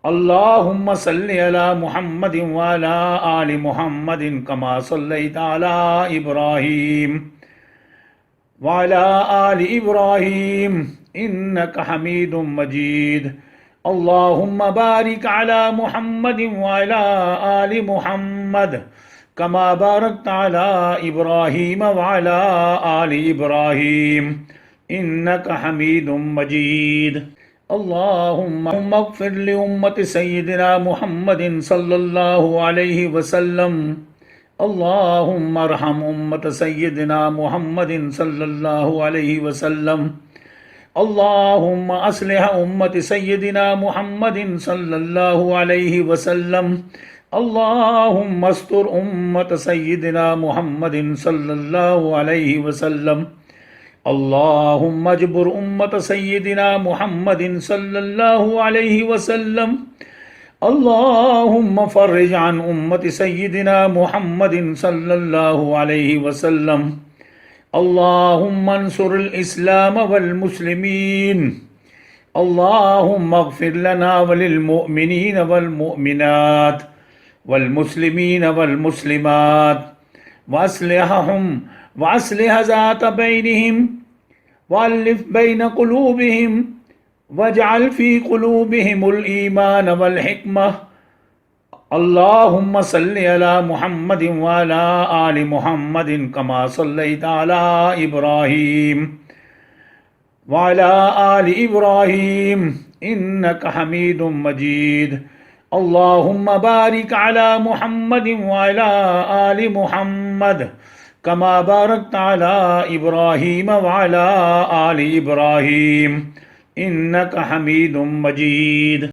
अल्लाहुम्मा सल्लि अला मुहम्मदिन व अला आलि मुहम्मदिन कमा सल्लैता अला इब्राहीम व अला आलि इब्राहीम इन्नका हमीदुम मजीद। अल्लाहुम्मा बारिक अला मुहम्मदिन व अला आलि मुहम्मद कमा बारकता अला इब्राहीम व अला आलि इब्राहीम इन्नका हमीदुम मजीद। अल्लाहुम्मा अग़फ़िर लि उम्मति सय्यिदिना मुहम्मदिन सल्लल्लाहु अलैहि वसल्लम। अल्लाहुम्मा अरहम उम्मत सय्यिदिना मुहम्मदिन सल्लल्लाहु अलैहि वसल्लम। अल्लाहुम्मा अस्लिह उम्मति सय्यिदिना मुहम्मदिन सल्लल्लाहु अलैहि वसल्लम। अल्लाहुम्मा अस्तर उम्मत सय्यिदिना मुहम्मदिन सल्लल्लाहु अलैहि वसल्लम। अल्लाहुम्मा अजबुर उम्मत सय्यिदिना मुहम्मदिन सल्लल्लाहु अलैहि वसल्लम। अल्लाहुम्मा फर्रिज अन उम्मति सय्यिदिना मुहम्मदिन सल्लल्लाहु अलैहि वसल्लम। अल्लाहुम्मा अंसुरिल इस्लाम वल मुस्लिमीन। अल्लाहुम्मा अग़फ़िर लना वलिल मुअमिनीन वल मुअमिनात वल मुस्लिमीन वल मुस्लिमात वअस्लिह ज़ात बैनिहिम वअल्लिफ़ बैन क़ुलूबिहिम वजअल फ़ी क़ुलूबिहिमुल ईमान वल हिकमह। अल्लाहुम्मा सल्लि अला मुहम्मदिन व अला आलि मुहम्मदिन कमा सल्लैता अला इब्राहीम व अला आलि इब्राहीम इन्नका हमीदुम मजीद। अल्लाहुम्मा बारिक अला मुहम्मदिन व अला आलि मुहम्मद कमा बारकता अला इब्राहीम व अला आलि इब्राहीम इन्नका हमीदुम मजीद।